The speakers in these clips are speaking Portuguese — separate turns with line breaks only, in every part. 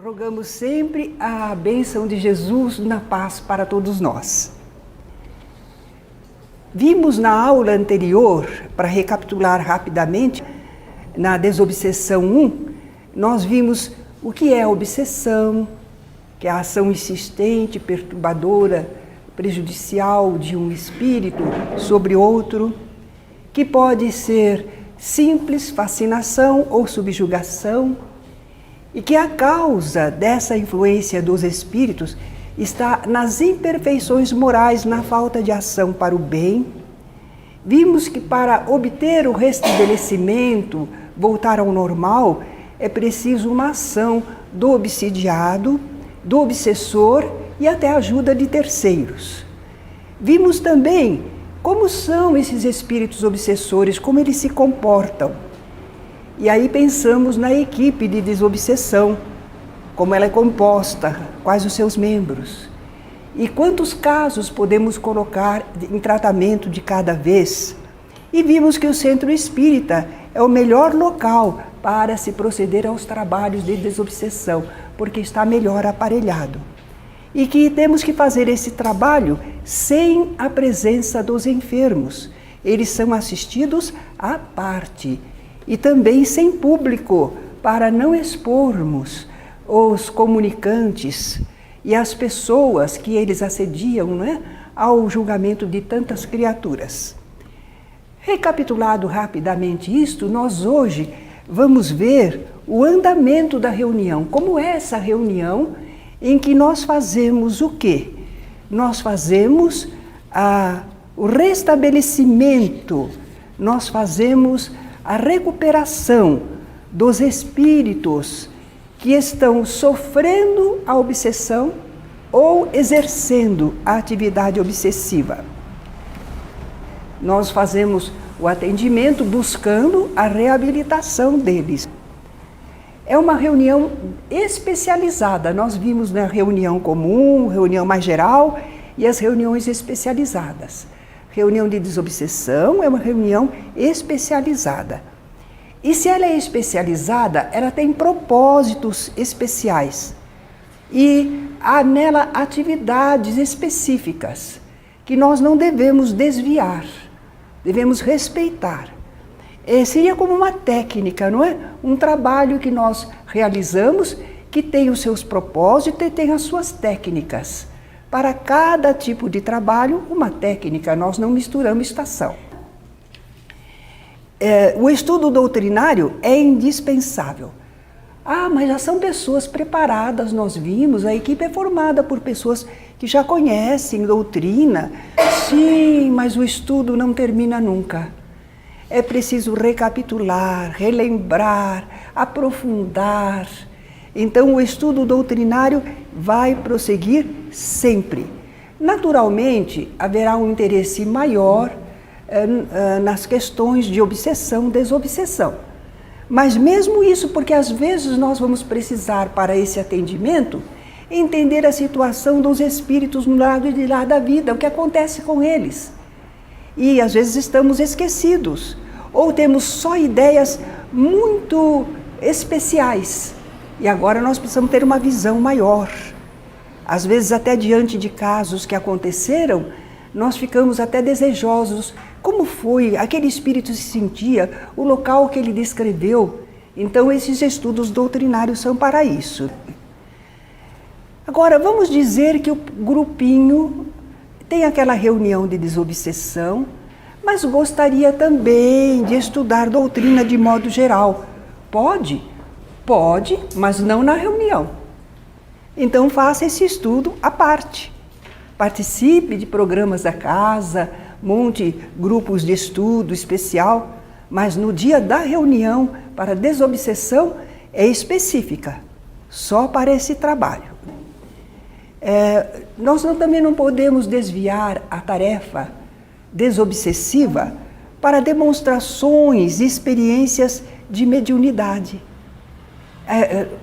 Rogamos sempre a bênção de Jesus na paz para todos nós. Vimos na aula anterior, para recapitular rapidamente, na desobsessão 1, nós vimos o que é a obsessão, que é a ação insistente, perturbadora, prejudicial de um espírito sobre outro, que pode ser simples fascinação ou subjugação, e que a causa dessa influência dos espíritos está nas imperfeições morais, na falta de ação para o bem. Vimos que para obter o restabelecimento, voltar ao normal, é preciso uma ação do obsidiado, do obsessor e até a ajuda de terceiros. Vimos também como são esses espíritos obsessores, como eles se comportam. E aí pensamos na equipe de desobsessão, como ela é composta, quais os seus membros. E quantos casos podemos colocar em tratamento de cada vez. E vimos que o centro espírita é o melhor local para se proceder aos trabalhos de desobsessão, porque está melhor aparelhado. E que temos que fazer esse trabalho sem a presença dos enfermos. Eles são assistidos à parte. E também sem público, para não expormos os comunicantes e as pessoas que eles assediam, ao julgamento de tantas criaturas. Recapitulado rapidamente isto, nós hoje vamos ver o andamento da reunião. Como é essa reunião em que nós fazemos o quê? Nós fazemos o restabelecimento, nós fazemos a recuperação dos espíritos que estão sofrendo a obsessão ou exercendo a atividade obsessiva. Nós fazemos o atendimento buscando a reabilitação deles. É uma reunião especializada. Nós vimos na reunião comum, reunião mais geral e as reuniões especializadas. Reunião de desobsessão é uma reunião especializada. E se ela é especializada, ela tem propósitos especiais. E há nela atividades específicas que nós não devemos desviar, devemos respeitar. Seria como uma técnica, não é? Um trabalho que nós realizamos que tem os seus propósitos e tem as suas técnicas. Para cada tipo de trabalho, uma técnica, nós não misturamos estação. O estudo doutrinário é indispensável. Mas já são pessoas preparadas, nós vimos, a equipe é formada por pessoas que já conhecem doutrina. Sim, mas o estudo não termina nunca. É preciso recapitular, relembrar, aprofundar. Então, o estudo doutrinário vai prosseguir sempre. Naturalmente, haverá um interesse maior nas questões de obsessão, desobsessão. Mas mesmo isso, porque às vezes nós vamos precisar para esse atendimento entender a situação dos espíritos no lado de lá da vida, o que acontece com eles. E às vezes estamos esquecidos, ou temos só ideias muito especiais. E agora nós precisamos ter uma visão maior. Às vezes até diante de casos que aconteceram, nós ficamos até desejosos. Como foi? Aquele espírito se sentia, o local que ele descreveu. Então esses estudos doutrinários são para isso. Agora vamos dizer que o grupinho tem aquela reunião de desobsessão, mas gostaria também de estudar doutrina de modo geral. Pode? Pode, mas não na reunião. Então faça esse estudo à parte. Participe de programas da casa, monte grupos de estudo especial, mas no dia da reunião para desobsessão é específica, só para esse trabalho. Nós também não podemos desviar a tarefa desobsessiva para demonstrações e experiências de mediunidade.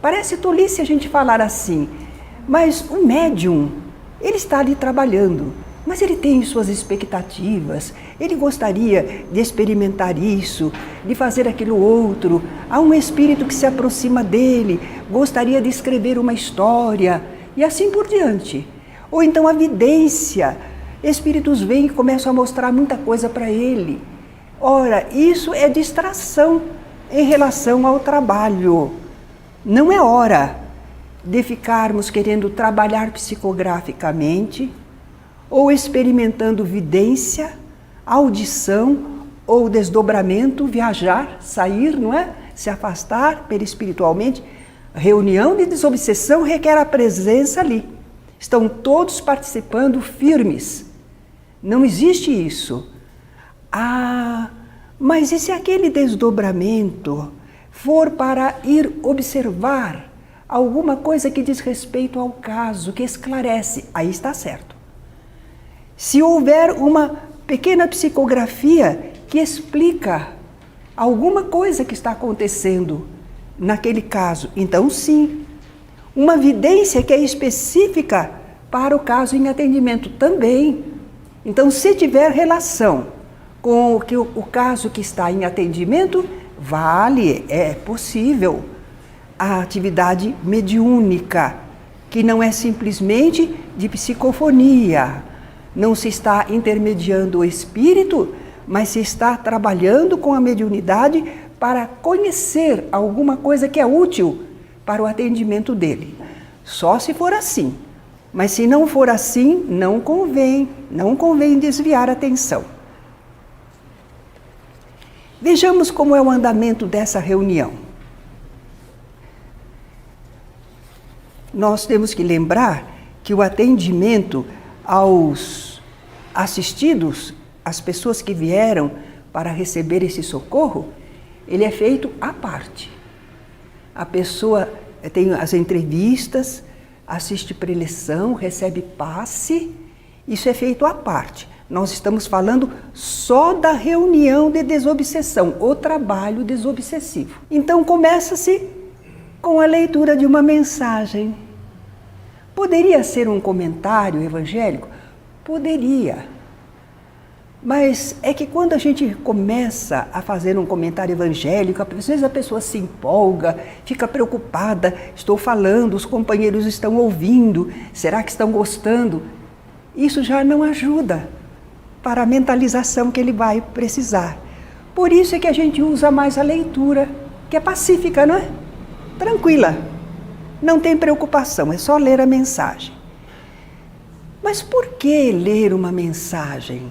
Parece tolice a gente falar assim, mas o médium, ele está ali trabalhando. Mas ele tem suas expectativas, ele gostaria de experimentar isso, de fazer aquilo outro. Há um espírito que se aproxima dele, gostaria de escrever uma história e assim por diante. Ou então a vidência, espíritos vêm e começam a mostrar muita coisa para ele. Ora, isso é distração em relação ao trabalho. Não é hora de ficarmos querendo trabalhar psicograficamente, ou experimentando vidência, audição ou desdobramento, viajar, sair, não é? Se afastar perispiritualmente. Reunião de desobsessão requer a presença ali. Estão todos participando firmes. Não existe isso. Mas e se aquele desdobramento for para ir observar alguma coisa que diz respeito ao caso, que esclarece? Aí está certo. Se houver uma pequena psicografia que explica alguma coisa que está acontecendo naquele caso, então sim. Uma vidência que é específica para o caso em atendimento também. Então, se tiver relação com o caso que está em atendimento, vale, é possível a atividade mediúnica, que não é simplesmente de psicofonia. Não se está intermediando o espírito, mas se está trabalhando com a mediunidade para conhecer alguma coisa que é útil para o atendimento dele. Só se for assim. Mas se não for assim, não convém desviar a atenção. Vejamos como é o andamento dessa reunião. Nós temos que lembrar que o atendimento aos assistidos, as pessoas que vieram para receber esse socorro, ele é feito à parte. A pessoa tem as entrevistas, assiste preleção, recebe passe, isso é feito à parte. Nós estamos falando só da reunião de desobsessão, o trabalho desobsessivo. Então começa-se com a leitura de uma mensagem. Poderia ser um comentário evangélico? Poderia. Mas é que quando a gente começa a fazer um comentário evangélico, às vezes a pessoa se empolga, fica preocupada, estou falando, os companheiros estão ouvindo, será que estão gostando? Isso já não ajuda para a mentalização que ele vai precisar. Por isso é que a gente usa mais a leitura, que é pacífica, não é? Tranquila. Não tem preocupação, é só ler a mensagem. Mas por que ler uma mensagem?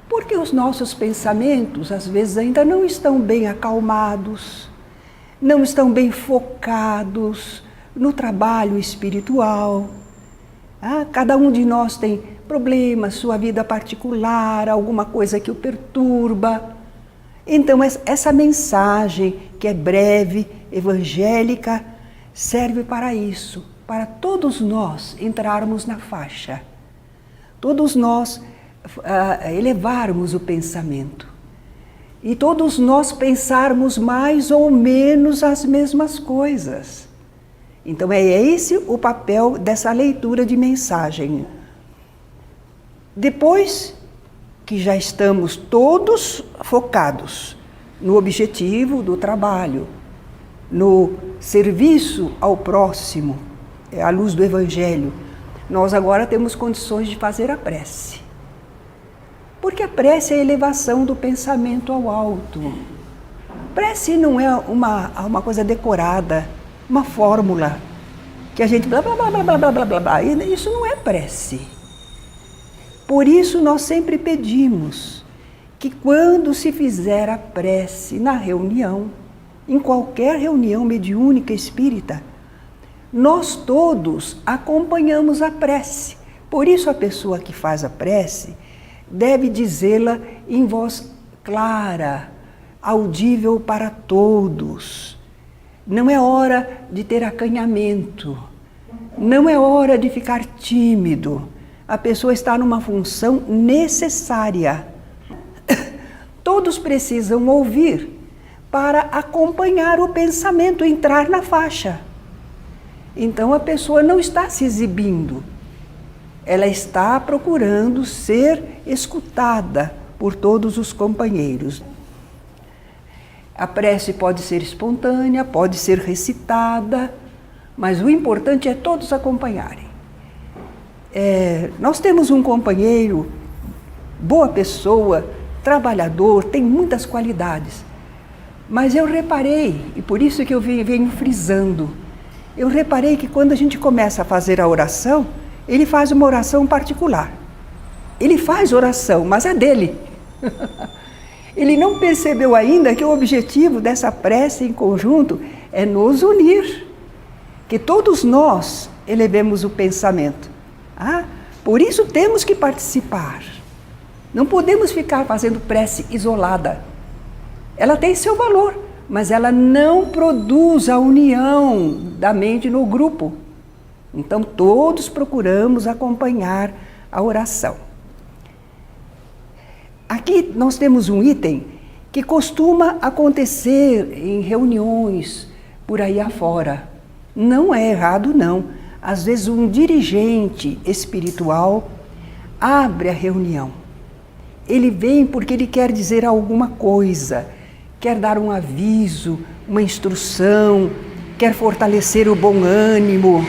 Porque os nossos pensamentos, às vezes, ainda não estão bem acalmados, não estão bem focados no trabalho espiritual. Cada um de nós tem problemas, sua vida particular, alguma coisa que o perturba. Então, essa mensagem, que é breve, evangélica, serve para isso, para todos nós entrarmos na faixa, todos nós elevarmos o pensamento e todos nós pensarmos mais ou menos as mesmas coisas. Então é esse o papel dessa leitura de mensagem. Depois que já estamos todos focados no objetivo do trabalho, no serviço ao próximo, à luz do Evangelho, nós agora temos condições de fazer a prece. Porque a prece é a elevação do pensamento ao alto. Prece não é uma coisa decorada, uma fórmula, que a gente blá, blá, blá, blá, blá, blá, blá, blá. Isso não é prece. Por isso nós sempre pedimos que quando se fizer a prece na reunião, em qualquer reunião mediúnica espírita, nós todos acompanhamos a prece. Por isso a pessoa que faz a prece deve dizê-la em voz clara, audível para todos. Não é hora de ter acanhamento, não é hora de ficar tímido. A pessoa está numa função necessária. Todos precisam ouvir para acompanhar o pensamento, entrar na faixa. Então a pessoa não está se exibindo, ela está procurando ser escutada por todos os companheiros. A prece pode ser espontânea, pode ser recitada, mas o importante é todos acompanharem. Nós temos um companheiro, boa pessoa, trabalhador, tem muitas qualidades, mas eu reparei, e por isso que eu venho frisando, eu reparei que quando a gente começa a fazer a oração, ele faz uma oração particular. Ele faz oração, mas é dele. Ele não percebeu ainda que o objetivo dessa prece em conjunto é nos unir, que todos nós elevemos o pensamento. Por isso temos que participar. Não podemos ficar fazendo prece isolada. Ela tem seu valor, mas ela não produz a união da mente no grupo. Então todos procuramos acompanhar a oração. Aqui nós temos um item que costuma acontecer em reuniões por aí afora. Não é errado, não. Às vezes um dirigente espiritual abre a reunião. Ele vem porque ele quer dizer alguma coisa, quer dar um aviso, uma instrução, quer fortalecer o bom ânimo.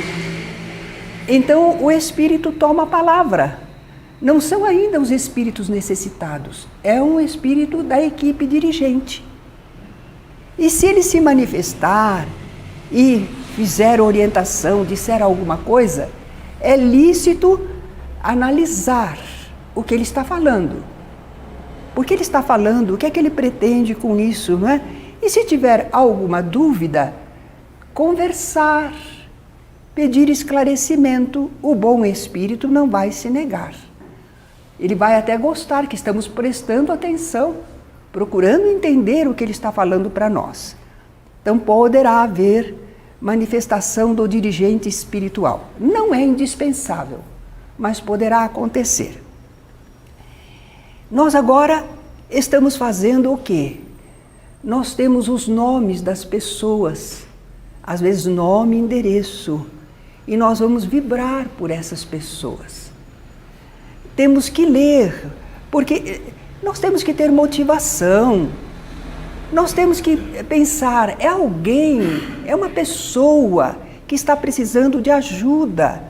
Então o espírito toma a palavra. Não são ainda os espíritos necessitados, é um espírito da equipe dirigente. E se ele se manifestar e fizer orientação, disser alguma coisa, é lícito analisar o que ele está falando. Por que ele está falando? O que é que ele pretende com isso, não é? E se tiver alguma dúvida, conversar, pedir esclarecimento, o bom espírito não vai se negar. Ele vai até gostar que estamos prestando atenção, procurando entender o que ele está falando para nós. Então poderá haver manifestação do dirigente espiritual. Não é indispensável, mas poderá acontecer. Nós agora estamos fazendo o quê? Nós temos os nomes das pessoas, às vezes nome e endereço, e nós vamos vibrar por essas pessoas. Temos que ler, porque nós temos que ter motivação, nós temos que pensar, é alguém, é uma pessoa que está precisando de ajuda.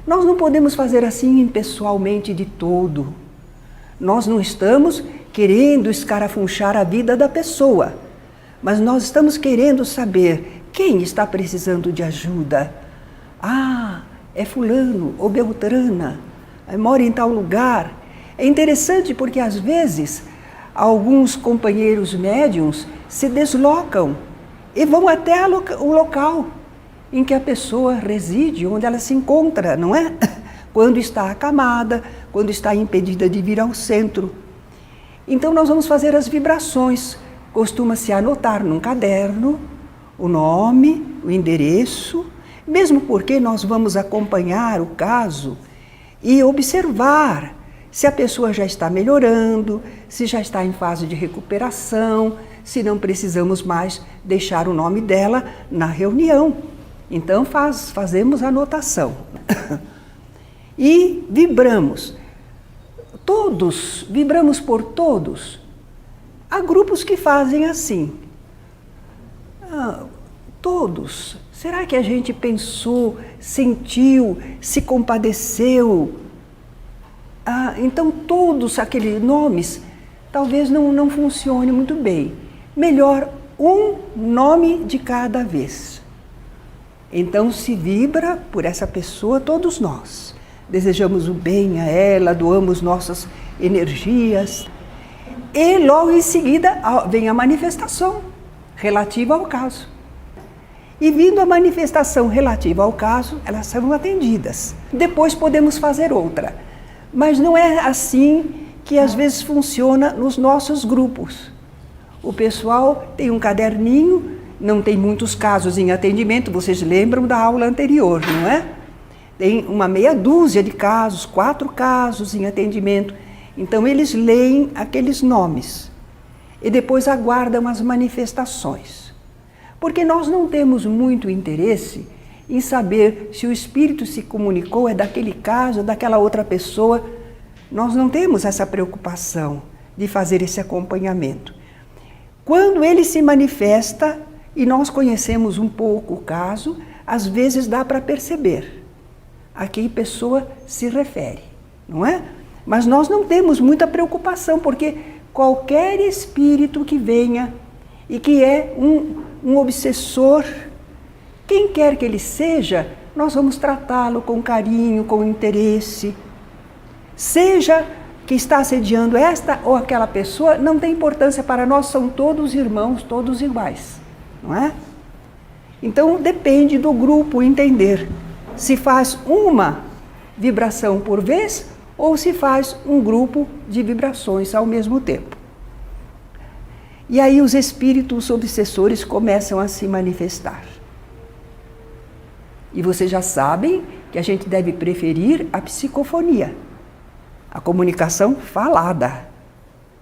Nós não podemos fazer assim impessoalmente de todo. Nós não estamos querendo escarafunchar a vida da pessoa, mas nós estamos querendo saber quem está precisando de ajuda. É fulano ou beltrana. Mora em tal lugar. É interessante porque às vezes alguns companheiros médiuns se deslocam e vão até o local em que a pessoa reside, onde ela se encontra, não é? Quando está acamada, quando está impedida de vir ao centro. Então nós vamos fazer as vibrações. Costuma-se anotar num caderno o nome, o endereço, mesmo porque nós vamos acompanhar o caso e observar se a pessoa já está melhorando, se já está em fase de recuperação, se não precisamos mais deixar o nome dela na reunião. Então fazemos a anotação. E vibramos. Todos, vibramos por todos. Há grupos que fazem assim. Todos. Será que a gente pensou, sentiu, se compadeceu? Então todos aqueles nomes talvez não funcione muito bem. Melhor um nome de cada vez. Então se vibra por essa pessoa todos nós. Desejamos o bem a ela, doamos nossas energias. E logo em seguida vem a manifestação relativa ao caso. E vindo a manifestação relativa ao caso, elas serão atendidas. Depois podemos fazer outra. Mas não é assim que às vezes funciona nos nossos grupos. O pessoal tem um caderninho, não tem muitos casos em atendimento, vocês lembram da aula anterior, não é? Tem uma meia dúzia de casos, 4 casos em atendimento. Então eles leem aqueles nomes e depois aguardam as manifestações. Porque nós não temos muito interesse em saber se o espírito se comunicou, é daquele caso, daquela outra pessoa. Nós não temos essa preocupação de fazer esse acompanhamento. Quando ele se manifesta e nós conhecemos um pouco o caso, às vezes dá para perceber a que pessoa se refere, não é? Mas nós não temos muita preocupação, porque qualquer espírito que venha e que é um obsessor, quem quer que ele seja, nós vamos tratá-lo com carinho, com interesse. Seja que está assediando esta ou aquela pessoa, não tem importância para nós, são todos irmãos, todos iguais, não é? Então depende do grupo entender se faz uma vibração por vez ou se faz um grupo de vibrações ao mesmo tempo. E aí os espíritos obsessores começam a se manifestar. E vocês já sabem que a gente deve preferir a psicofonia, a comunicação falada.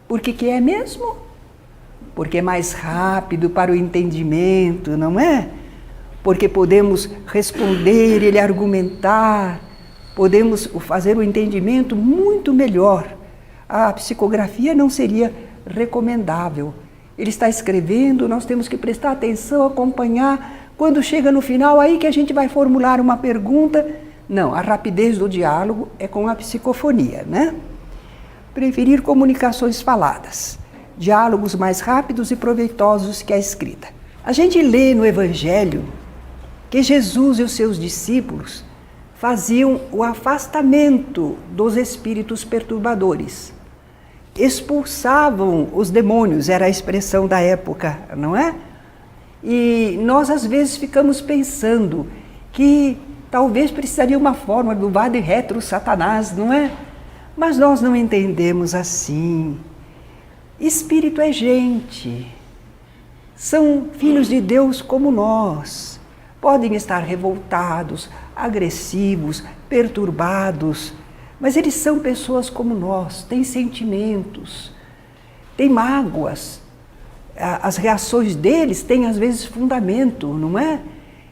Por que é mesmo? Porque é mais rápido para o entendimento, não é? Porque podemos responder, ele argumentar, podemos fazer o entendimento muito melhor. A psicografia não seria recomendável. Ele está escrevendo, nós temos que prestar atenção, acompanhar. Quando chega no final, aí que a gente vai formular uma pergunta. Não, a rapidez do diálogo é com a psicofonia, né? Preferir comunicações faladas, diálogos mais rápidos e proveitosos que a escrita. A gente lê no Evangelho que Jesus e os seus discípulos faziam o afastamento dos espíritos perturbadores. Expulsavam os demônios, era a expressão da época, não é? E nós às vezes ficamos pensando que talvez precisaria uma forma do vade retro Satanás, não é? Mas nós não entendemos assim. Espírito é gente. São filhos de Deus como nós. Podem estar revoltados, agressivos, perturbados, mas eles são pessoas como nós, têm sentimentos, têm mágoas. As reações deles têm às vezes fundamento, não é?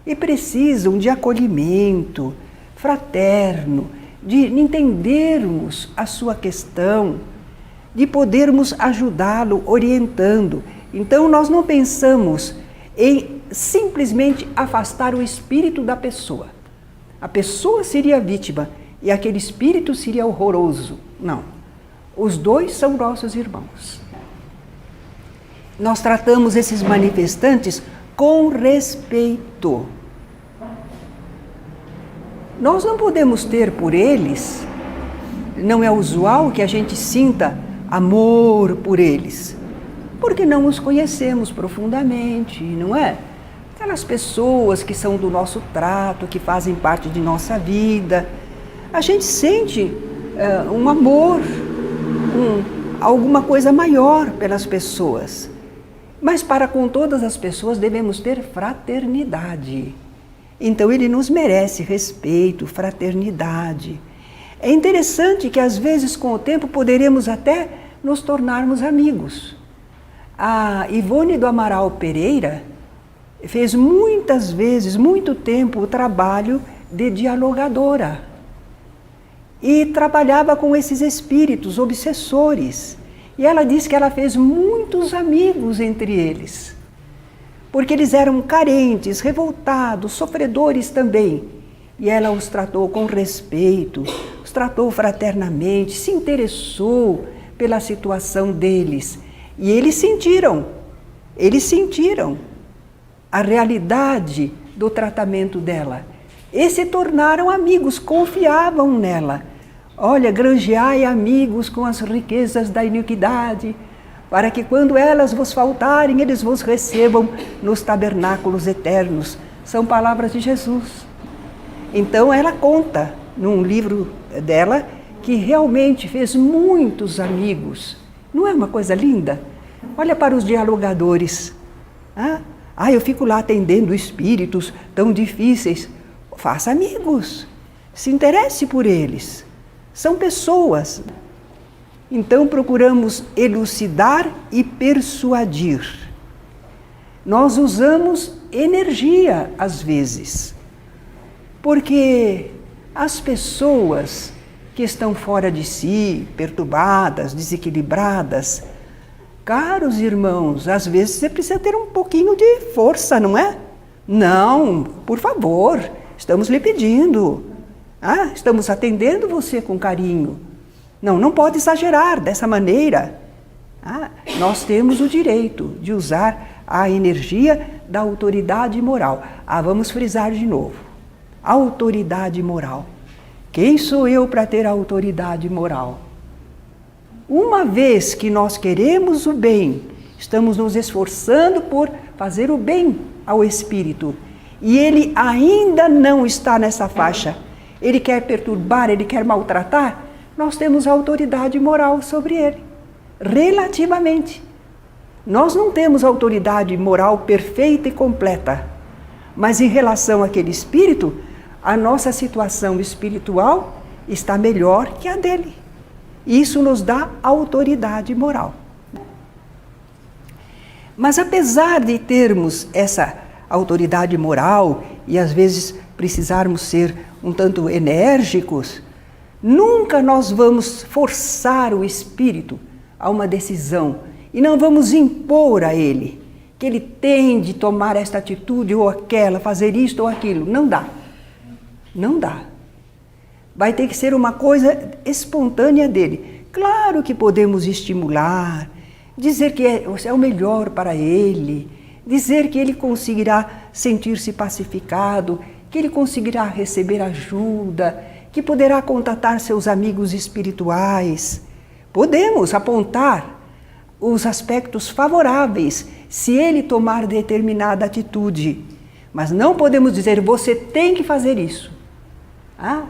E precisam de acolhimento fraterno, de entendermos a sua questão, de podermos ajudá-lo orientando. Então nós não pensamos em simplesmente afastar o espírito da pessoa. A pessoa seria a vítima e aquele espírito seria horroroso. Não. Os dois são nossos irmãos. Nós tratamos esses manifestantes com respeito. Nós não podemos ter por eles, não é usual que a gente sinta amor por eles, porque não os conhecemos profundamente, não é? Aquelas pessoas que são do nosso trato, que fazem parte de nossa vida, a gente sente um amor, alguma coisa maior pelas pessoas. Mas para com todas as pessoas devemos ter fraternidade. Então ele nos merece respeito, fraternidade. É interessante que às vezes com o tempo poderemos até nos tornarmos amigos. A Ivone do Amaral Pereira fez muitas vezes, muito tempo, o trabalho de dialogadora. E trabalhava com esses espíritos obsessores. E ela diz que ela fez muitos amigos entre eles. Porque eles eram carentes, revoltados, sofredores também. E ela os tratou com respeito, os tratou fraternamente, se interessou pela situação deles. E eles sentiram a realidade do tratamento dela. E se tornaram amigos, confiavam nela. Olha, granjeai amigos com as riquezas da iniquidade, para que quando elas vos faltarem, eles vos recebam nos tabernáculos eternos. São palavras de Jesus. Então ela conta, num livro dela, que realmente fez muitos amigos. Não é uma coisa linda? Olha para os dialogadores. Eu fico lá atendendo espíritos tão difíceis. Faça amigos, se interesse por eles. São pessoas. Então procuramos elucidar e persuadir. Nós usamos energia às vezes. Porque as pessoas que estão fora de si, perturbadas, desequilibradas, caros irmãos, às vezes você precisa ter um pouquinho de força, não é? Não, por favor, estamos lhe pedindo. Estamos atendendo você com carinho. Não pode exagerar dessa maneira. Nós temos o direito de usar a energia da autoridade moral. Vamos frisar de novo. Autoridade moral. Quem sou eu para ter autoridade moral? Uma vez que nós queremos o bem, estamos nos esforçando por fazer o bem ao espírito, e ele ainda não está nessa faixa, ele quer perturbar, ele quer maltratar, nós temos autoridade moral sobre ele, relativamente. Nós não temos autoridade moral perfeita e completa, mas em relação àquele espírito, a nossa situação espiritual está melhor que a dele. Isso nos dá autoridade moral. Mas apesar de termos essa autoridade moral e às vezes precisarmos ser um tanto enérgicos, nunca nós vamos forçar o espírito a uma decisão e não vamos impor a ele que ele tem de tomar esta atitude ou aquela, fazer isto ou aquilo. Não dá. Não dá. Vai ter que ser uma coisa espontânea dele. Claro que podemos estimular, dizer que é o melhor para ele, dizer que ele conseguirá sentir-se pacificado, que ele conseguirá receber ajuda, que poderá contatar seus amigos espirituais. Podemos apontar os aspectos favoráveis se ele tomar determinada atitude, mas não podemos dizer, você tem que fazer isso.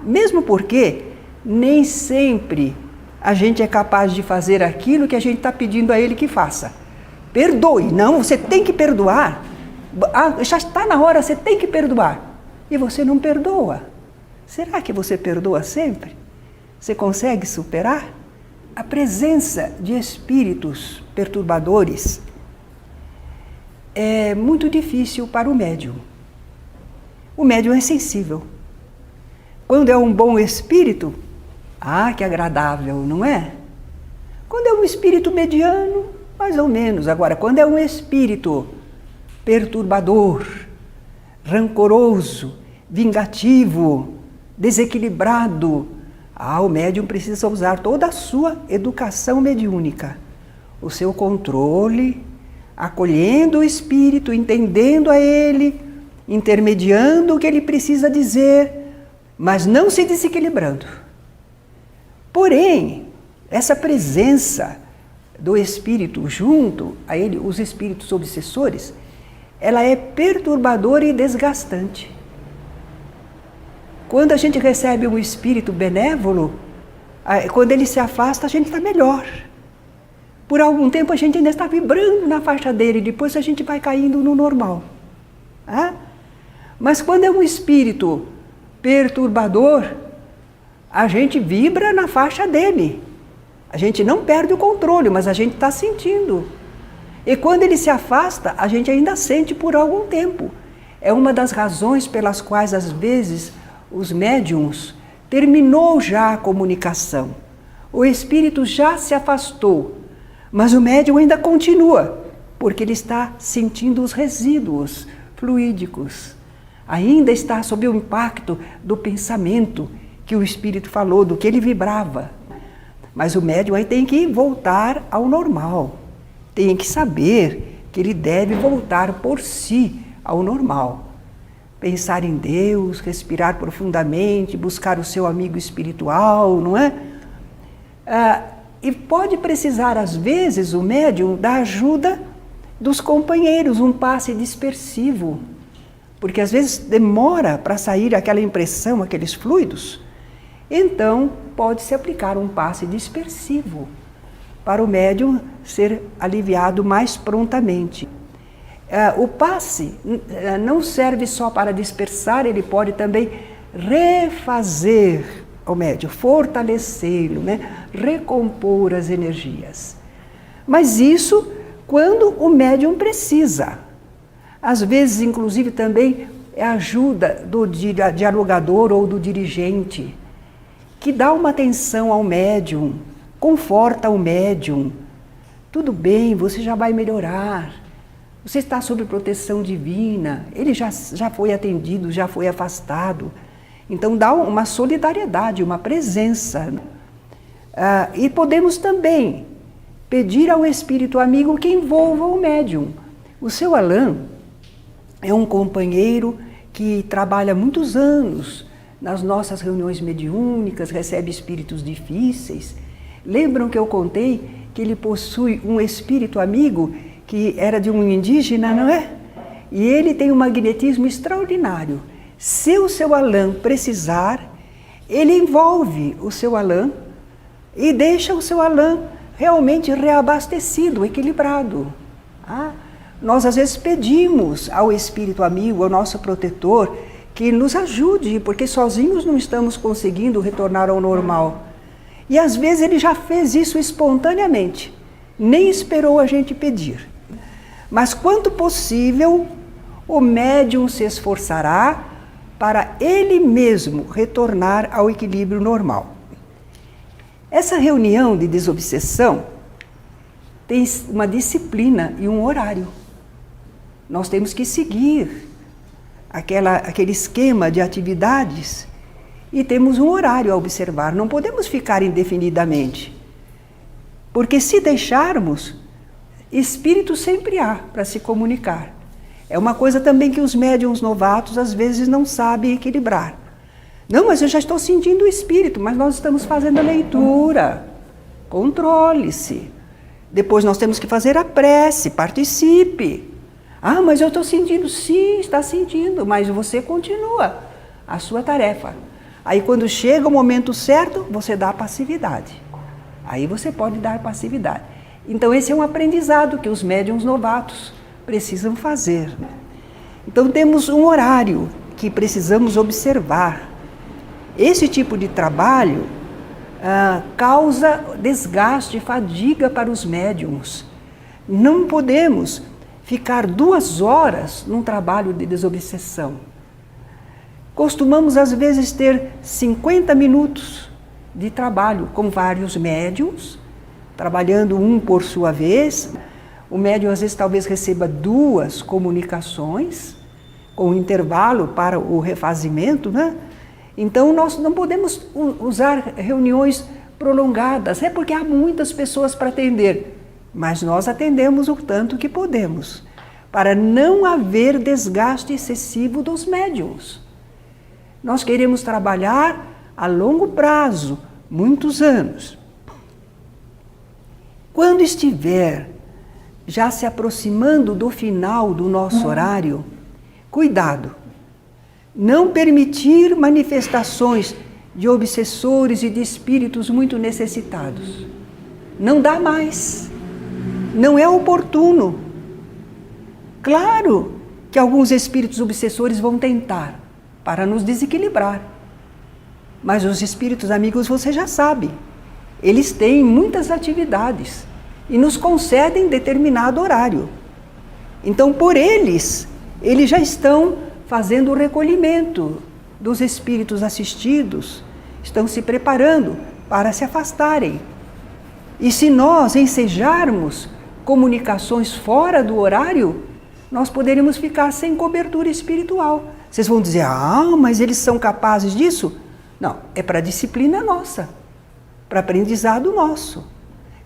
Mesmo porque nem sempre a gente é capaz de fazer aquilo que a gente está pedindo a ele que faça. Perdoe, não, você tem que perdoar. Já está na hora, você tem que perdoar. E você não perdoa. Será que você perdoa sempre? Você consegue superar? A presença de espíritos perturbadores é muito difícil para o médium. O médium é sensível. Quando é um bom espírito, que agradável, não é? Quando é um espírito mediano, mais ou menos. Agora, quando é um espírito perturbador, rancoroso, vingativo, desequilibrado, o médium precisa usar toda a sua educação mediúnica, o seu controle, acolhendo o espírito, entendendo a ele, intermediando o que ele precisa dizer, mas não se desequilibrando. Porém, essa presença do espírito junto a ele, os espíritos obsessores, ela é perturbadora e desgastante. Quando a gente recebe um espírito benévolo, quando ele se afasta, a gente está melhor. Por algum tempo a gente ainda está vibrando na faixa dele, depois a gente vai caindo no normal. Mas quando é um espírito perturbador, a gente vibra na faixa dele. A gente não perde o controle, mas a gente está sentindo. E quando ele se afasta, a gente ainda sente por algum tempo. É uma das razões pelas quais, às vezes, os médiums terminou já a comunicação. O espírito já se afastou, mas o médium ainda continua, porque ele está sentindo os resíduos fluídicos. Ainda está sob o impacto do pensamento que o espírito falou, do que ele vibrava. Mas o médium aí tem que voltar ao normal. Tem que saber que ele deve voltar por si ao normal. Pensar em Deus, respirar profundamente, buscar o seu amigo espiritual, não é? E pode precisar, às vezes, o médium da ajuda dos companheiros, um passe dispersivo. Porque às vezes demora para sair aquela impressão, aqueles fluidos. Então, pode-se aplicar um passe dispersivo para o médium ser aliviado mais prontamente. O passe não serve só para dispersar, ele pode também refazer o médium, fortalecê-lo, recompor as energias. Mas isso quando o médium precisa. Às vezes, inclusive, também é a ajuda do dialogador ou do dirigente, que dá uma atenção ao médium, conforta o médium. Tudo bem, você já vai melhorar. Você está sob proteção divina, ele já foi atendido, já foi afastado. Então dá uma solidariedade, uma presença. E podemos também pedir ao espírito amigo que envolva o médium. O seu Alain é um companheiro que trabalha muitos anos nas nossas reuniões mediúnicas, recebe espíritos difíceis. Lembram que eu contei que ele possui um espírito amigo que era de um indígena, não é? E ele tem um magnetismo extraordinário. Se o seu Alain precisar, ele envolve o seu Alain e deixa o seu Alain realmente reabastecido, equilibrado. Nós às vezes pedimos ao espírito amigo, ao nosso protetor, que nos ajude, porque sozinhos não estamos conseguindo retornar ao normal. E às vezes ele já fez isso espontaneamente, nem esperou a gente pedir. Mas quanto possível, o médium se esforçará para ele mesmo retornar ao equilíbrio normal. Essa reunião de desobsessão tem uma disciplina e um horário. Nós temos que seguir aquele esquema de atividades e temos um horário a observar. Não podemos ficar indefinidamente, porque se deixarmos, espírito sempre há para se comunicar. É uma coisa também que os médiuns novatos às vezes não sabem equilibrar. Não, mas eu já estou sentindo o espírito, mas nós estamos fazendo a leitura. Controle-se. Depois nós temos que fazer a prece, participe. Mas eu estou sentindo. Sim, está sentindo, mas você continua a sua tarefa. Aí quando chega o momento certo, você dá passividade. Aí você pode dar passividade. Então esse é um aprendizado que os médiuns novatos precisam fazer. Então temos um horário que precisamos observar. Esse tipo de trabalho causa desgaste, fadiga para os médiuns. Não podemos ficar 2 horas num trabalho de desobsessão. Costumamos às vezes ter 50 minutos de trabalho com vários médiuns, trabalhando um por sua vez. O médium às vezes talvez receba 2 comunicações, com intervalo para o refazimento, né? Então nós não podemos usar reuniões prolongadas, é porque há muitas pessoas para atender, mas nós atendemos o tanto que podemos, para não haver desgaste excessivo dos médiuns. Nós queremos trabalhar a longo prazo, muitos anos. Quando estiver já se aproximando do final do nosso horário, cuidado! Não permitir manifestações de obsessores e de espíritos muito necessitados. Não dá mais. Não é oportuno. Claro que alguns espíritos obsessores vão tentar para nos desequilibrar. Mas os espíritos amigos, você já sabe, eles têm muitas atividades e nos concedem determinado horário. Então, por eles já estão fazendo o recolhimento dos espíritos assistidos, estão se preparando para se afastarem. E se nós ensejarmos comunicações fora do horário, nós poderíamos ficar sem cobertura espiritual. Vocês vão dizer, mas eles são capazes disso? Não, é para disciplina nossa, para aprendizado nosso.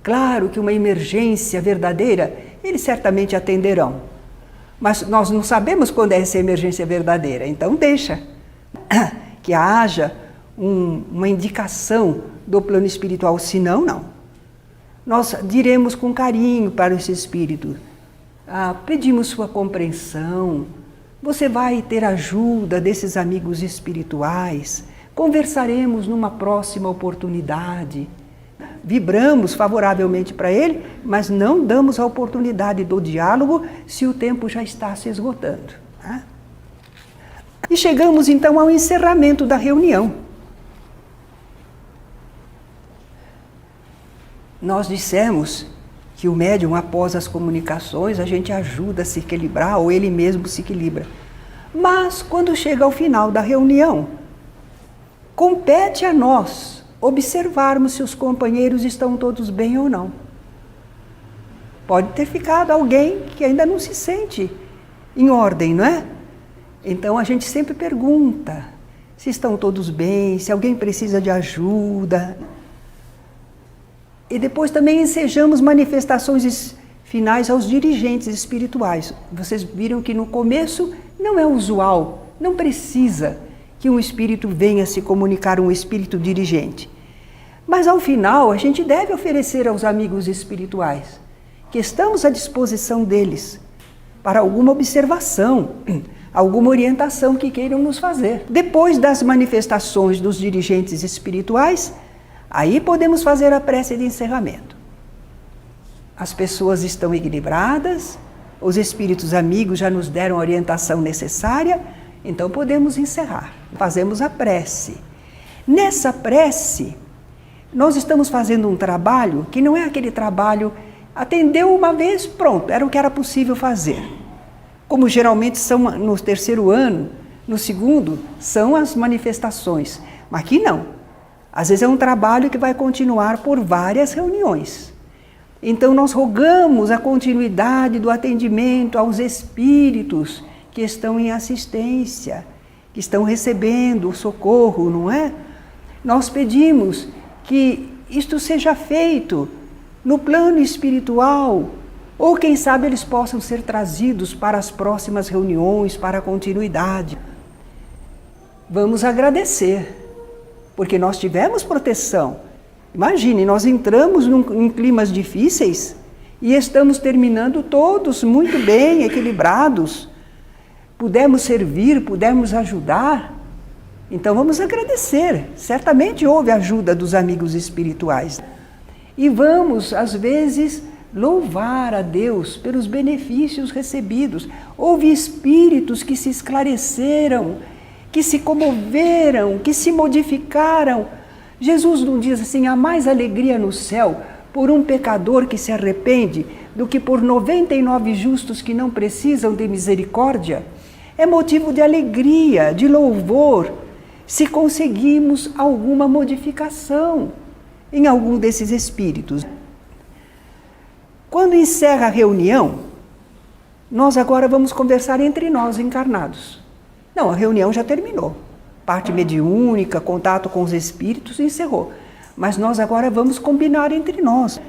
Claro que uma emergência verdadeira, eles certamente atenderão. Mas nós não sabemos quando é essa emergência verdadeira, então deixa que haja uma indicação do plano espiritual, senão não. Nós diremos com carinho para esse espírito, pedimos sua compreensão, você vai ter ajuda desses amigos espirituais, conversaremos numa próxima oportunidade. Vibramos favoravelmente para ele, mas não damos a oportunidade do diálogo se o tempo já está se esgotando. Tá? E chegamos então ao encerramento da reunião. Nós dissemos que o médium, após as comunicações, a gente ajuda a se equilibrar, ou ele mesmo se equilibra. Mas, quando chega ao final da reunião, compete a nós observarmos se os companheiros estão todos bem ou não. Pode ter ficado alguém que ainda não se sente em ordem, não é? Então a gente sempre pergunta se estão todos bem, se alguém precisa de ajuda. E depois também ensejamos manifestações finais aos dirigentes espirituais. Vocês viram que no começo não é usual, não precisa que um espírito venha se comunicar, um espírito dirigente. Mas ao final a gente deve oferecer aos amigos espirituais que estamos à disposição deles para alguma observação, alguma orientação que queiram nos fazer. Depois das manifestações dos dirigentes espirituais, aí podemos fazer a prece de encerramento. As pessoas estão equilibradas, os espíritos amigos já nos deram a orientação necessária, então podemos encerrar. Fazemos a prece. Nessa prece, nós estamos fazendo um trabalho que não é aquele trabalho, atendeu uma vez, pronto, era o que era possível fazer. Como geralmente são no terceiro ano, no segundo, são as manifestações. Mas aqui não. Às vezes é um trabalho que vai continuar por várias reuniões. Então nós rogamos a continuidade do atendimento aos espíritos que estão em assistência, que estão recebendo o socorro, não é? Nós pedimos que isto seja feito no plano espiritual, ou quem sabe eles possam ser trazidos para as próximas reuniões, para a continuidade. Vamos agradecer, porque nós tivemos proteção. Imagine, nós entramos em climas difíceis e estamos terminando todos muito bem, equilibrados. Pudemos servir, pudemos ajudar. Então vamos agradecer. Certamente houve ajuda dos amigos espirituais. E vamos, às vezes, louvar a Deus pelos benefícios recebidos. Houve espíritos que se esclareceram, que se comoveram, que se modificaram. Jesus não diz assim, há mais alegria no céu por um pecador que se arrepende do que por 99 justos que não precisam de misericórdia? É motivo de alegria, de louvor, se conseguimos alguma modificação em algum desses espíritos. Quando encerra a reunião, nós agora vamos conversar entre nós encarnados. Não, a reunião já terminou. Parte mediúnica, contato com os espíritos, encerrou. Mas nós agora vamos combinar entre nós.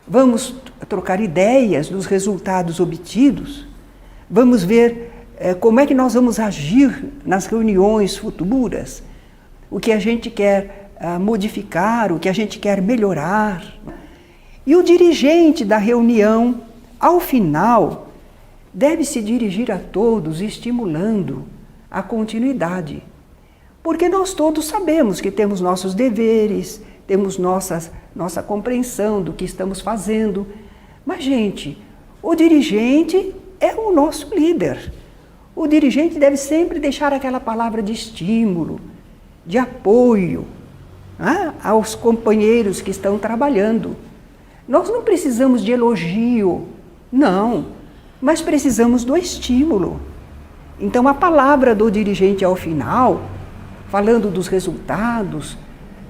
Vamos trocar ideias dos resultados obtidos. Vamos ver como é que nós vamos agir nas reuniões futuras. O que a gente quer modificar, o que a gente quer melhorar. E o dirigente da reunião, ao final, deve se dirigir a todos estimulando a continuidade. Porque nós todos sabemos que temos nossos deveres, temos nossa compreensão do que estamos fazendo. Mas, gente, o dirigente é o nosso líder. O dirigente deve sempre deixar aquela palavra de estímulo, de apoio, aos companheiros que estão trabalhando. Nós não precisamos de elogio, não, mas precisamos do estímulo. Então, a palavra do dirigente ao final, falando dos resultados,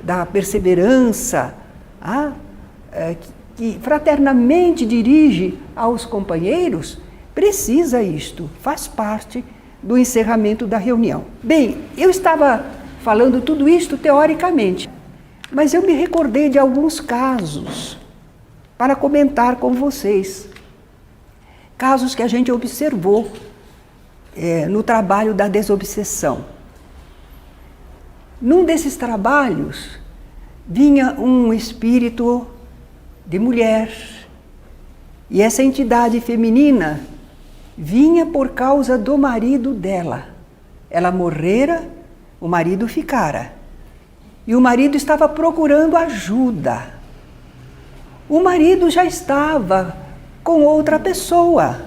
da perseverança, que fraternamente dirige aos companheiros, precisa isto, faz parte do encerramento da reunião. Bem, eu estava falando tudo isto teoricamente, mas eu me recordei de alguns casos para comentar com vocês. Casos que a gente observou no trabalho da desobsessão. Num desses trabalhos, vinha um espírito de mulher, e essa entidade feminina vinha por causa do marido dela. Ela morrera, o marido ficara, e o marido estava procurando ajuda. O marido já estava com outra pessoa,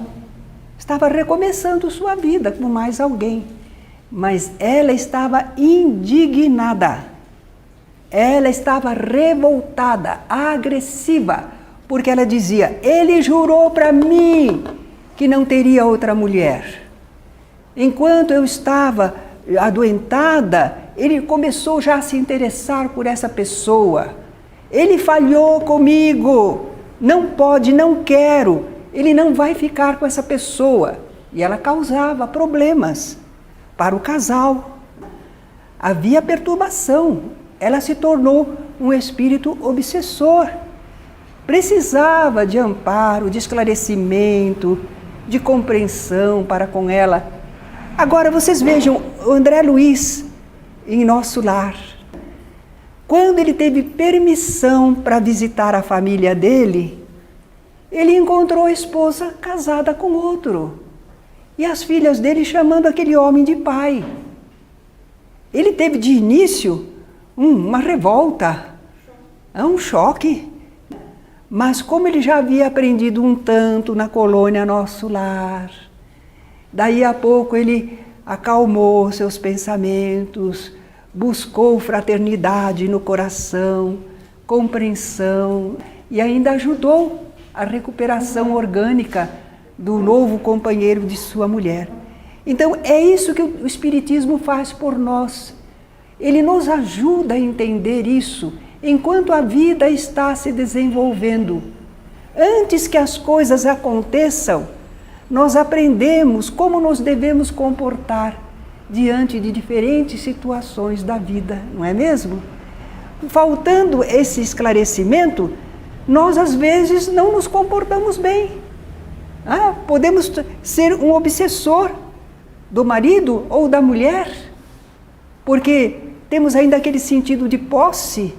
estava recomeçando sua vida com mais alguém. Mas ela estava indignada, ela estava revoltada, agressiva, porque ela dizia, ele jurou para mim que não teria outra mulher. Enquanto eu estava adoentada, ele começou já a se interessar por essa pessoa. Ele falhou comigo. Não pode, não quero. Ele não vai ficar com essa pessoa. E ela causava problemas para o casal. Havia perturbação. Ela se tornou um espírito obsessor. Precisava de amparo, de esclarecimento, de compreensão para com ela. Agora vocês vejam o André Luiz em nosso lar. Quando ele teve permissão para visitar a família dele, ele encontrou a esposa casada com outro. E as filhas dele chamando aquele homem de pai. Ele teve de início uma revolta, um choque. Mas como ele já havia aprendido um tanto na colônia Nosso Lar, daí a pouco ele acalmou seus pensamentos, buscou fraternidade no coração, compreensão e ainda ajudou a recuperação orgânica do novo companheiro de sua mulher. Então é isso que o Espiritismo faz por nós. Ele nos ajuda a entender isso enquanto a vida está se desenvolvendo. Antes que as coisas aconteçam, nós aprendemos como nos devemos comportar diante de diferentes situações da vida, não é mesmo? Faltando esse esclarecimento, nós às vezes não nos comportamos bem. Podemos ser um obsessor do marido ou da mulher, porque temos ainda aquele sentido de posse.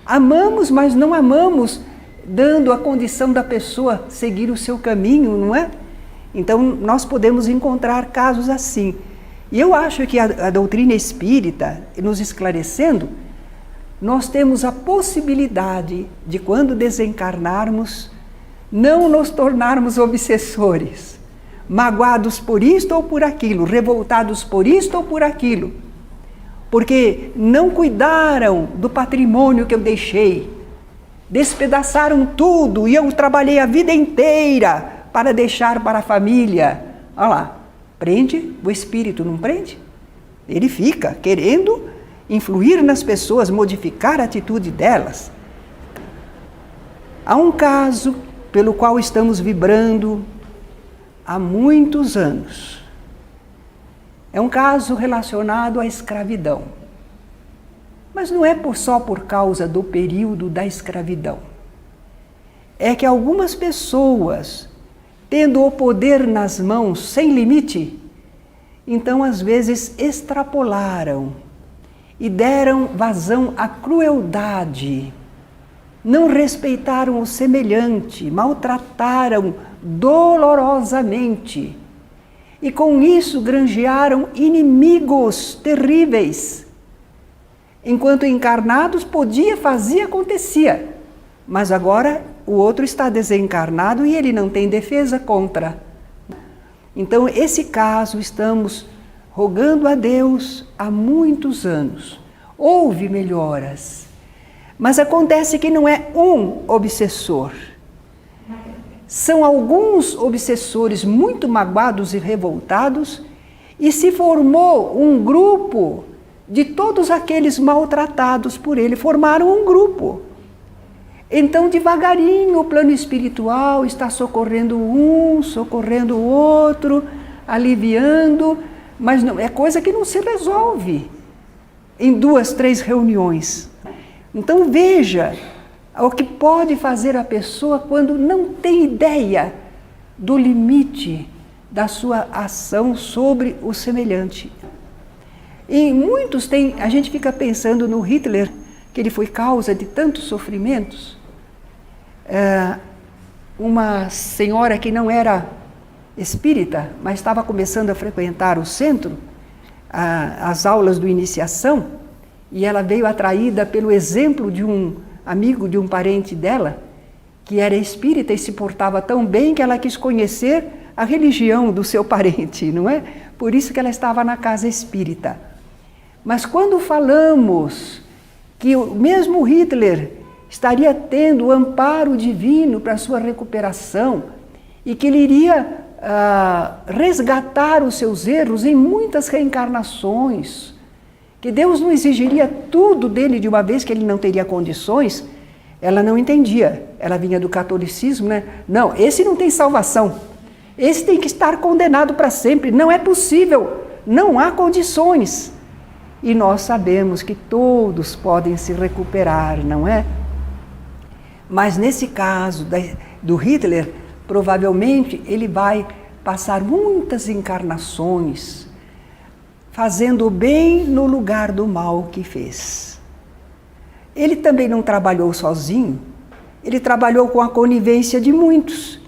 Amamos, mas não amamos, dando a condição da pessoa seguir o seu caminho, não é? Então, nós podemos encontrar casos assim. E eu acho que a doutrina espírita, nos esclarecendo, nós temos a possibilidade de, quando desencarnarmos, não nos tornarmos obsessores, magoados por isto ou por aquilo, revoltados por isto ou por aquilo, porque não cuidaram do patrimônio que eu deixei, despedaçaram tudo e eu trabalhei a vida inteira para deixar para a família. Olha lá, prende o espírito, não prende? Ele fica querendo influir nas pessoas, modificar a atitude delas. Há um caso pelo qual estamos vibrando há muitos anos. É um caso relacionado à escravidão. Mas não é só por causa do período da escravidão. É que algumas pessoas, tendo o poder nas mãos sem limite, então às vezes extrapolaram e deram vazão à crueldade, não respeitaram o semelhante, maltrataram dolorosamente e com isso granjearam inimigos terríveis. Enquanto encarnados fazia, acontecia, mas agora o outro está desencarnado e ele não tem defesa contra. Então, esse caso estamos rogando a Deus há muitos anos. Houve melhoras, mas acontece que não é um obsessor. São alguns obsessores muito magoados e revoltados e se formou um grupo de todos aqueles maltratados por ele. Formaram um grupo. Então, devagarinho, o plano espiritual está socorrendo um, socorrendo o outro, aliviando, mas não, é coisa que não se resolve em 2, 3 reuniões. Então, veja o que pode fazer a pessoa quando não tem ideia do limite da sua ação sobre o semelhante. E muitos a gente fica pensando no Hitler, que ele foi causa de tantos sofrimentos. Uma senhora que não era espírita, mas estava começando a frequentar o centro, as aulas do iniciação, e ela veio atraída pelo exemplo de um amigo, de um parente dela, que era espírita e se portava tão bem que ela quis conhecer a religião do seu parente, não é? Por isso que ela estava na casa espírita. Mas quando falamos que mesmo Hitler estaria tendo o amparo divino para a sua recuperação e que ele iria resgatar os seus erros em muitas reencarnações, que Deus não exigiria tudo dele de uma vez, que ele não teria condições. Ela não entendia, ela vinha do catolicismo, né? Não, esse não tem salvação, esse tem que estar condenado para sempre, não é possível, não há condições. E nós sabemos que todos podem se recuperar, não é? Mas nesse caso do Hitler, provavelmente ele vai passar muitas encarnações fazendo o bem no lugar do mal que fez. Ele também não trabalhou sozinho, ele trabalhou com a conivência de muitos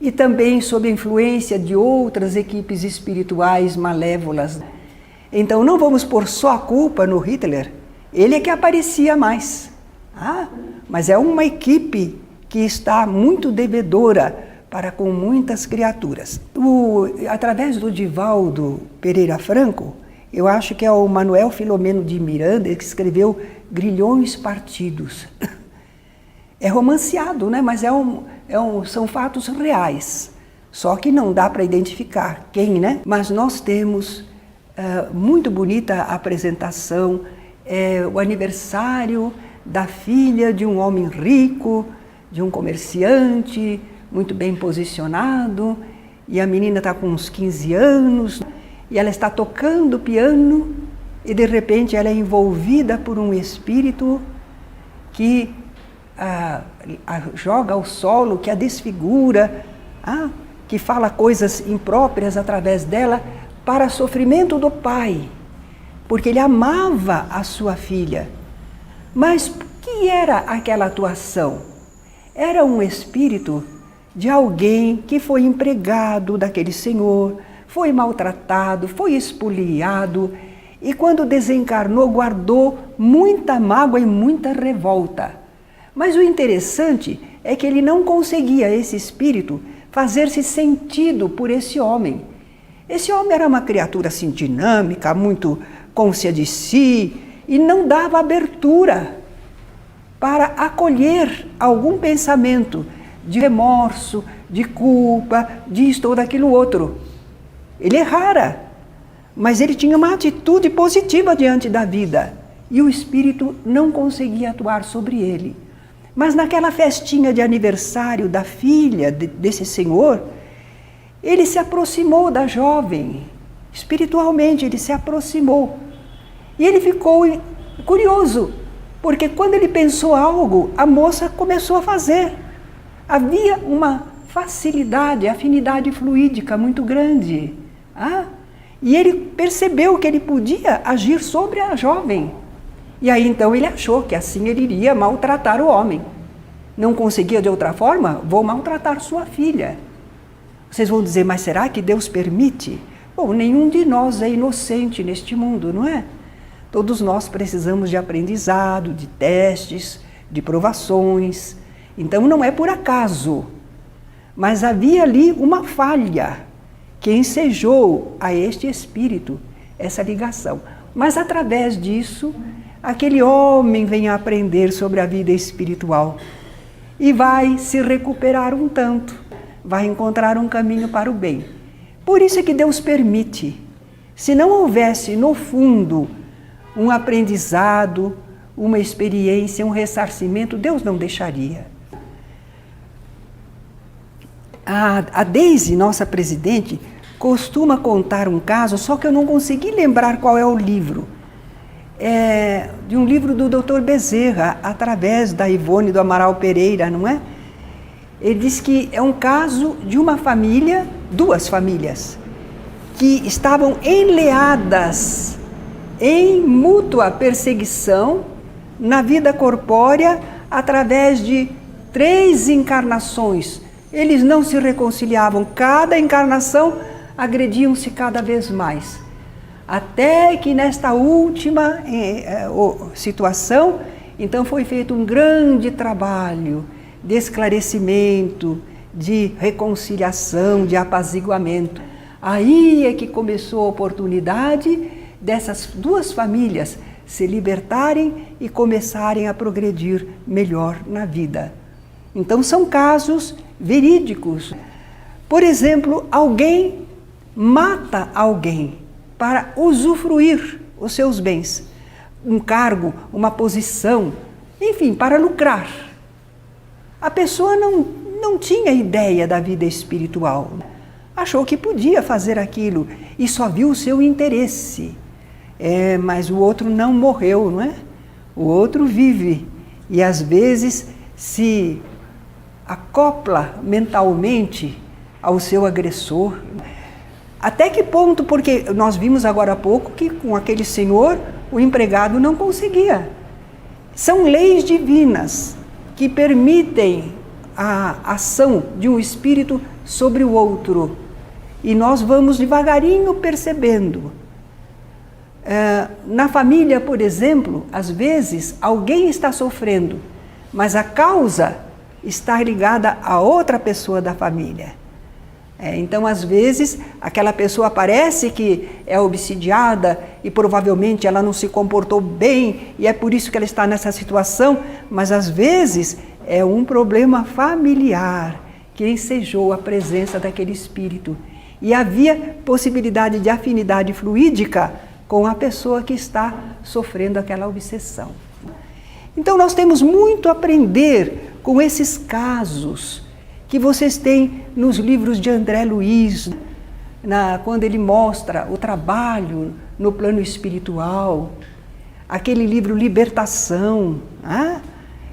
e também sob a influência de outras equipes espirituais malévolas. Então não vamos pôr só a culpa no Hitler, ele é que aparecia mais. Mas é uma equipe que está muito devedora para com muitas criaturas. Através do Divaldo Pereira Franco, eu acho que é o Manuel Filomeno de Miranda que escreveu Grilhões Partidos. É romanceado, né? Mas são fatos reais, só que não dá para identificar quem, né? Mas nós temos muito bonita a apresentação, o aniversário da filha de um homem rico, de um comerciante, muito bem posicionado, e a menina está com uns 15 anos, e ela está tocando piano, e de repente ela é envolvida por um espírito que joga ao solo, que a desfigura, que fala coisas impróprias através dela, para sofrimento do pai, porque ele amava a sua filha. Mas o que era aquela atuação? Era um espírito de alguém que foi empregado daquele senhor, foi maltratado, foi espoliado, e quando desencarnou guardou muita mágoa e muita revolta. Mas o interessante é que ele não conseguia, esse espírito, fazer-se sentido por esse homem. Esse homem era uma criatura assim dinâmica, muito cônscia de si, e não dava abertura para acolher algum pensamento de remorso, de culpa, disto ou daquilo outro. Ele errara, mas ele tinha uma atitude positiva diante da vida, e o espírito não conseguia atuar sobre ele. Mas naquela festinha de aniversário da filha desse senhor, ele se aproximou da jovem, espiritualmente ele se aproximou. E ele ficou curioso, porque quando ele pensou algo, a moça começou a fazer. Havia uma facilidade, afinidade fluídica muito grande. E ele percebeu que ele podia agir sobre a jovem. E aí então ele achou que assim ele iria maltratar o homem. Não conseguia de outra forma? Vou maltratar sua filha. Vocês vão dizer, mas será que Deus permite? Bom, nenhum de nós é inocente neste mundo, não é? Todos nós precisamos de aprendizado, de testes, de provações. Então não é por acaso. Mas havia ali uma falha que ensejou a este espírito essa ligação. Mas através disso, aquele homem vem a aprender sobre a vida espiritual e vai se recuperar um tanto, vai encontrar um caminho para o bem. Por isso é que Deus permite. Se não houvesse, no fundo, um aprendizado, uma experiência, um ressarcimento, Deus não deixaria. A Deise, nossa presidente, costuma contar um caso, só que eu não consegui lembrar qual é o livro. É de um livro do Dr. Bezerra, através da Ivone do Amaral Pereira, não é? Ele diz que é um caso de uma família, duas famílias, que estavam enleadas em mútua perseguição na vida corpórea através de 3 encarnações. Eles não se reconciliavam, cada encarnação agrediam-se cada vez mais. Até que nesta última situação, então foi feito um grande trabalho de esclarecimento, de reconciliação, de apaziguamento. Aí é que começou a oportunidade dessas 2 famílias se libertarem e começarem a progredir melhor na vida. Então são casos verídicos. Por exemplo, alguém mata alguém para usufruir os seus bens, um cargo, uma posição, enfim, para lucrar. A pessoa não tinha ideia da vida espiritual, achou que podia fazer aquilo e só viu o seu interesse. Mas o outro não morreu, não é? O outro vive e às vezes se acopla mentalmente ao seu agressor. Até que ponto? Porque nós vimos agora há pouco que com aquele senhor o empregado não conseguia. São leis divinas que permitem a ação de um espírito sobre o outro. E nós vamos devagarinho percebendo. Na família, por exemplo, às vezes alguém está sofrendo, mas a causa está ligada a outra pessoa da família. Então, às vezes, aquela pessoa parece que é obsidiada e provavelmente ela não se comportou bem e é por isso que ela está nessa situação, mas às vezes é um problema familiar que ensejou a presença daquele espírito. E havia possibilidade de afinidade fluídica com a pessoa que está sofrendo aquela obsessão. Então, nós temos muito a aprender com esses casos que vocês têm nos livros de André Luiz, quando ele mostra o trabalho no plano espiritual, aquele livro Libertação.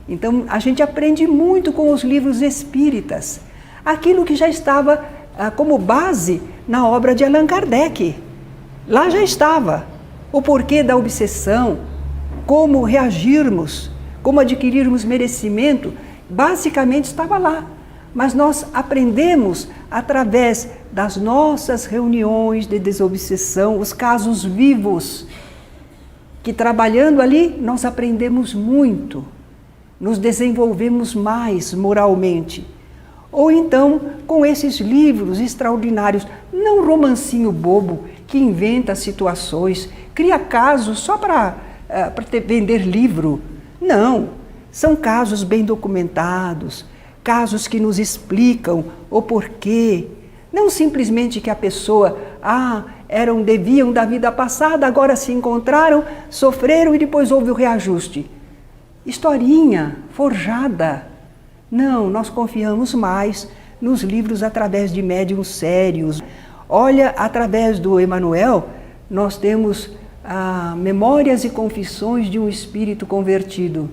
Então, a gente aprende muito com os livros espíritas, aquilo que já estava como base na obra de Allan Kardec. Lá já estava o porquê da obsessão, como reagirmos, como adquirirmos merecimento, basicamente estava lá. Mas nós aprendemos através das nossas reuniões de desobsessão, os casos vivos, que trabalhando ali nós aprendemos muito, nos desenvolvemos mais moralmente. Ou então com esses livros extraordinários, não um romancinho bobo que inventa situações, cria casos só para vender livro. Não, são casos bem documentados, casos que deviam o porquê. Não simplesmente que a pessoa, deviam da vida passada, agora se encontraram, sofreram e depois houve o reajuste. Historinha forjada. Não, nós confiamos mais nos livros através de médiuns sérios. Olha, através do Emmanuel, nós temos Memórias e Confissões de um Espírito Convertido.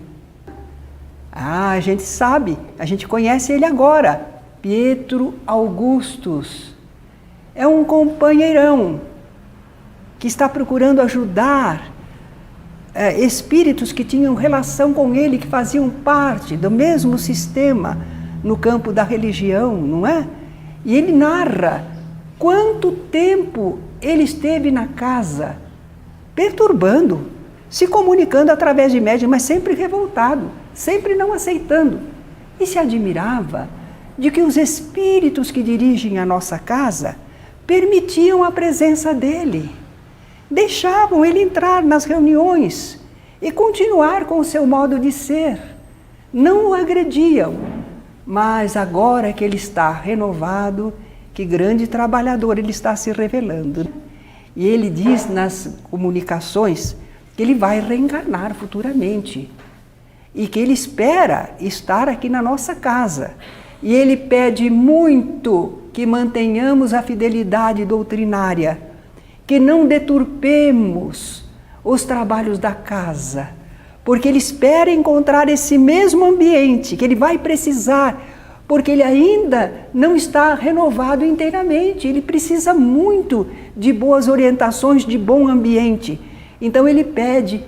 A gente sabe, a gente conhece ele agora, Pietro Augustus. É um companheirão que está procurando ajudar espíritos que tinham relação com ele, que faziam parte do mesmo sistema no campo da religião, não é? E ele narra quanto tempo ele esteve na casa, perturbando, se comunicando através de médiuns, mas sempre revoltado, sempre não aceitando. E se admirava de que os espíritos que dirigem a nossa casa permitiam a presença dele, deixavam ele entrar nas reuniões e continuar com o seu modo de ser. Não o agrediam, mas agora que ele está renovado, que grande trabalhador ele está se revelando. E ele diz nas comunicações que ele vai reencarnar futuramente e que ele espera estar aqui na nossa casa. E ele pede muito que mantenhamos a fidelidade doutrinária, que não deturpemos os trabalhos da casa, porque ele espera encontrar esse mesmo ambiente que ele vai precisar, porque ele ainda não está renovado inteiramente, ele precisa muito de boas orientações, de bom ambiente. Então ele pede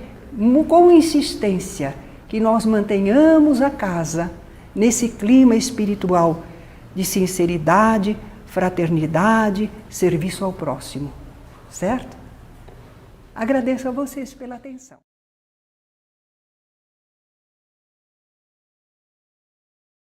com insistência que nós mantenhamos a casa nesse clima espiritual de sinceridade, fraternidade, serviço ao próximo. Certo? Agradeço a vocês pela atenção.